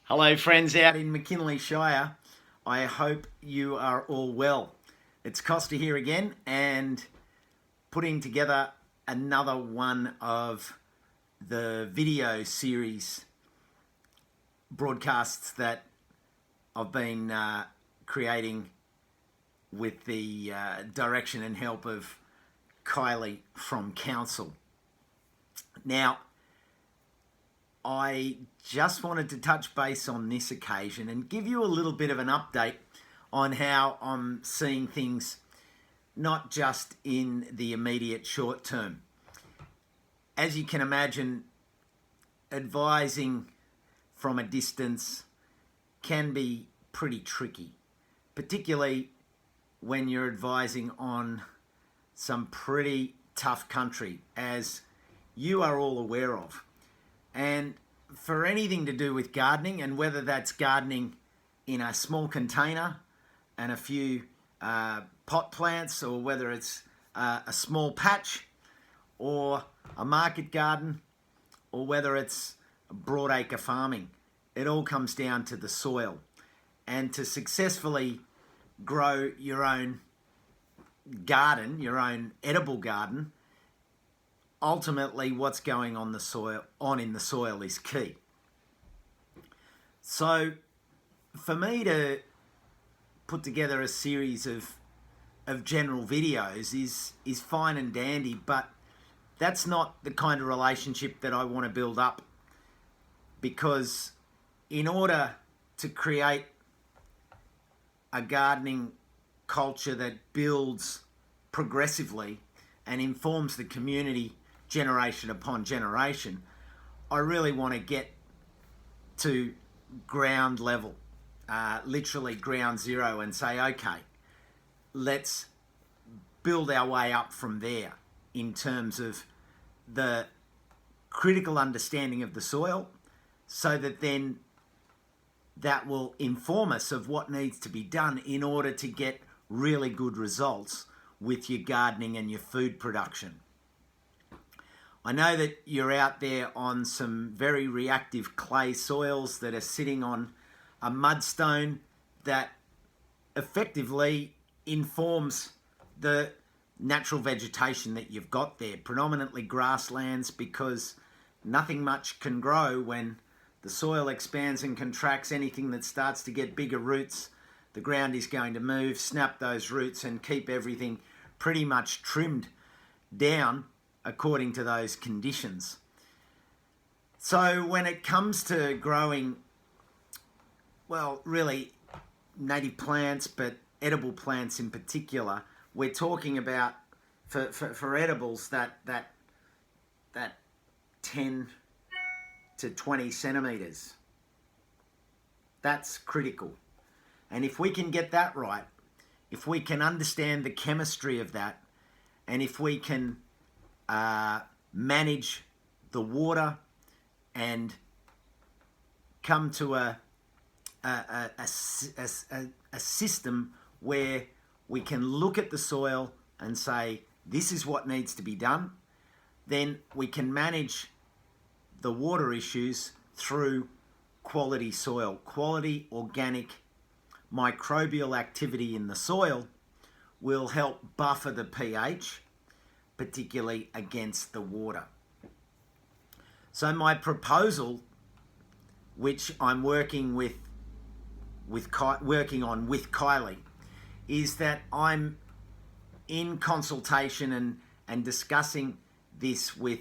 Hello friends out in McKinley Shire. I hope you are all well. It's Costa here again and putting together another one of the video series broadcasts that I've been creating with the direction and help of Kylie from Council. Now, I just wanted to touch base on this occasion and give you a little bit of an update on how I'm seeing things, not just in the immediate short term. As you can imagine, advising from a distance can be pretty tricky, particularly when you're advising on some pretty tough country, as you are all aware of. And for anything to do with gardening, and whether that's gardening in a small container and a few pot plants, or whether it's a small patch or a market garden, or whether it's broadacre farming, it all comes down to the soil. And to successfully grow your own garden, your own edible garden, ultimately what's going on in the soil is key. So for me to put together a series of general videos is fine and dandy, but that's not the kind of relationship that I want to build up, because in order to create a gardening culture that builds progressively and informs the community generation upon generation, I really want to get to ground level, literally ground zero, and say, okay, let's build our way up from there in terms of the critical understanding of the soil, so that then that will inform us of what needs to be done in order to get really good results with your gardening and your food production. I know that you're out there on some very reactive clay soils that are sitting on a mudstone that effectively informs the natural vegetation that you've got there, predominantly grasslands, because nothing much can grow when the soil expands and contracts. Anything that starts to get bigger roots, the ground is going to move, snap those roots, and keep everything pretty much trimmed down according to those conditions. So when it comes to growing, well, really native plants, but edible plants in particular, we're talking about, for edibles, that 10 to 20 centimetres. That's critical. And if we can get that right, if we can understand the chemistry of that, and if we can manage the water and come to a system where we can look at the soil and say, this is what needs to be done, then we can manage the water issues through quality soil. Quality organic microbial activity in the soil will help buffer the pH, particularly against the water. So my proposal, which I'm working on with Kylie, is that I'm in consultation and discussing this with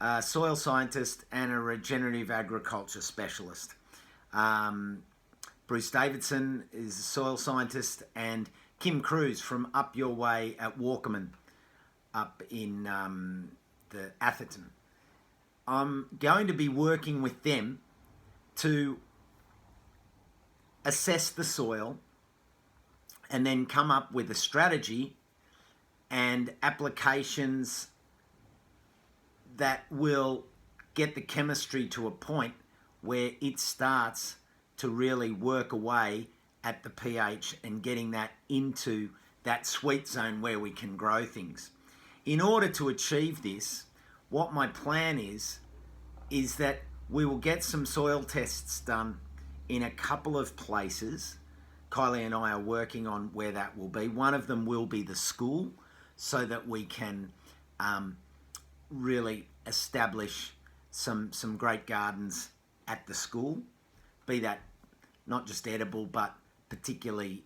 a soil scientist and a regenerative agriculture specialist. Bruce Davidson is a soil scientist, and Kim Cruz from up your way at Walkerman, up in the Atherton. I'm going to be working with them to assess the soil and then come up with a strategy and applications that will get the chemistry to a point where it starts to really work away at the pH and getting that into that sweet zone where we can grow things. In order to achieve this, what my plan is that we will get some soil tests done in a couple of places. Kylie and I are working on where that will be. One of them will be the school, so that we can really establish some great gardens at the school, be that not just edible, but particularly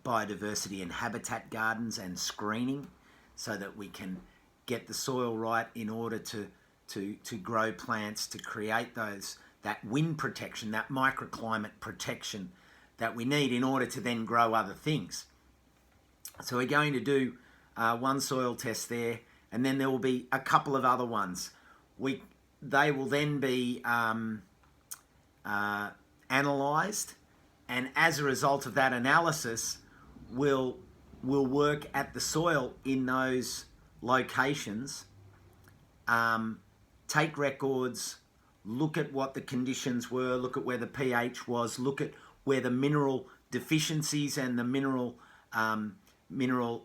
biodiversity and habitat gardens and screening, so that we can get the soil right in order to grow plants, to create that wind protection, that microclimate protection that we need in order to then grow other things. So we're going to do one soil test there, and then there will be a couple of other ones. They will then be analysed, and as a result of that analysis, we'll work at the soil in those locations, take records, look at what the conditions were, look at where the pH was, look at where the mineral deficiencies and the mineral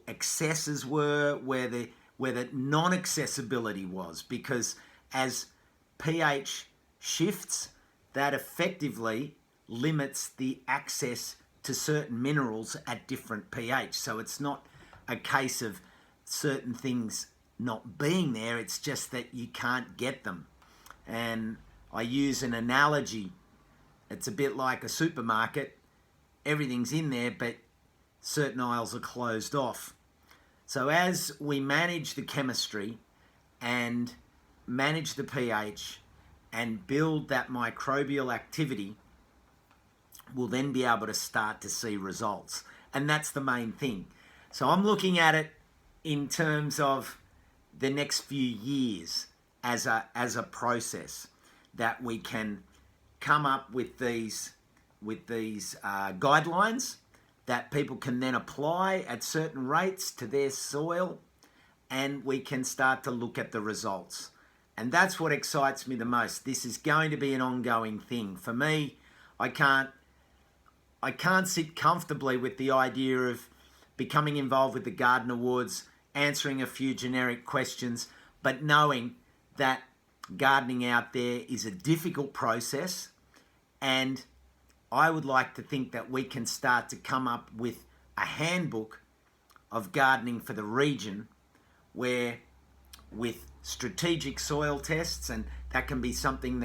excesses were, where the non-accessibility was, because as pH shifts, that effectively limits the access to certain minerals at different pH. So it's not a case of certain things not being there, it's just that you can't get them. And I use an analogy. It's a bit like a supermarket. Everything's in there, but certain aisles are closed off. So as we manage the chemistry and manage the pH and build that microbial activity, we'll then be able to start to see results. And that's the main thing. So I'm looking at it in terms of the next few years as a process, that we can come up with these guidelines that people can then apply at certain rates to their soil, and we can start to look at the results. And that's what excites me the most. This is going to be an ongoing thing. For me, I can't sit comfortably with the idea of becoming involved with the Garden Awards, answering a few generic questions, but knowing that gardening out there is a difficult process, and I would like to think that we can start to come up with a handbook of gardening for the region, where with strategic soil tests, and that can be something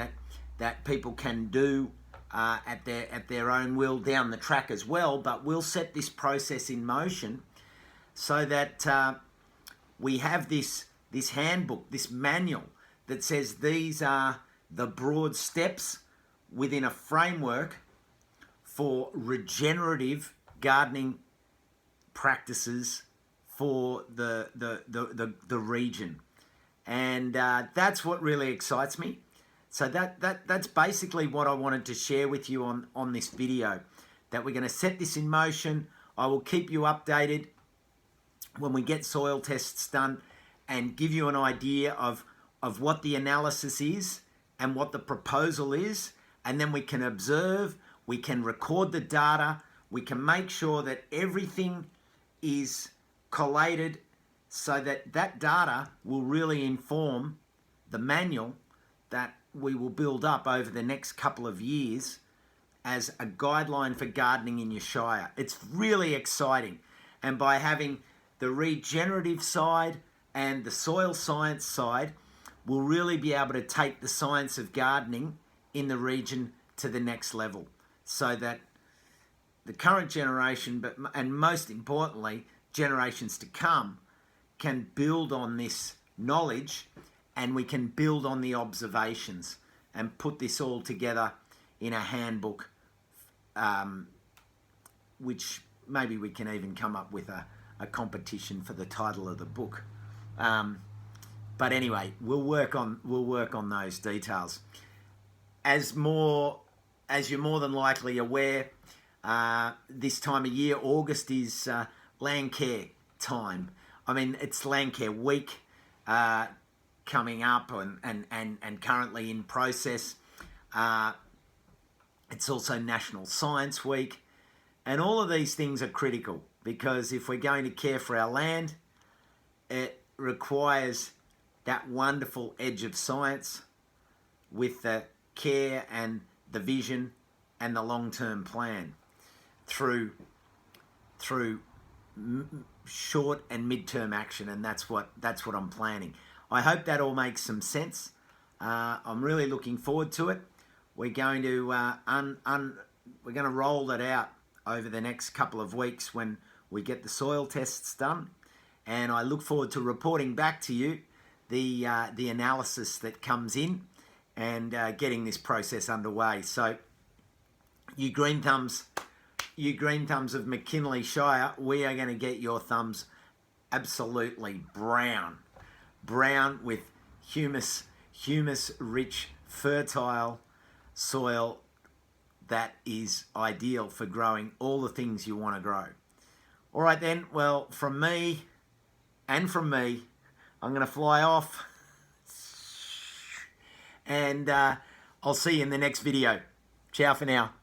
that people can do at their own will down the track as well, but we'll set this process in motion so that we have this handbook, this manual that says these are the broad steps within a framework for regenerative gardening practices for the region. And that's what really excites me. So that's basically what I wanted to share with you on this video, that we're going to set this in motion. I will keep you updated when we get soil tests done and give you an idea of what the analysis is and what the proposal is, and then we can observe, we can record the data, we can make sure that everything is collated so that data will really inform the manual that we will build up over the next couple of years as a guideline for gardening in your shire. It's really exciting. And by having the regenerative side and the soil science side, we'll really be able to take the science of gardening in the region to the next level, so that the current generation, and most importantly, generations to come, can build on this knowledge, and we can build on the observations and put this all together in a handbook, which maybe we can even come up with a competition for the title of the book. But anyway, we'll work on those details. As you're more than likely aware, this time of year, August is land care time. I mean, it's land care week coming up and currently in process. It's also National Science Week. And all of these things are critical, because if we're going to care for our land, it requires that wonderful edge of science with the care and the vision and the long-term plan through short and mid-term action, and that's what I'm planning. I hope that all makes some sense. I'm really looking forward to it. We're going to we're going to roll that out over the next couple of weeks when we get the soil tests done, and I look forward to reporting back to you the analysis that comes in and getting this process underway. So, you green thumbs of McKinley Shire, we are going to get your thumbs absolutely brown with humus-rich, fertile soil that is ideal for growing all the things you want to grow. All right then, well, from me, I'm going to fly off, and I'll see you in the next video. Ciao for now.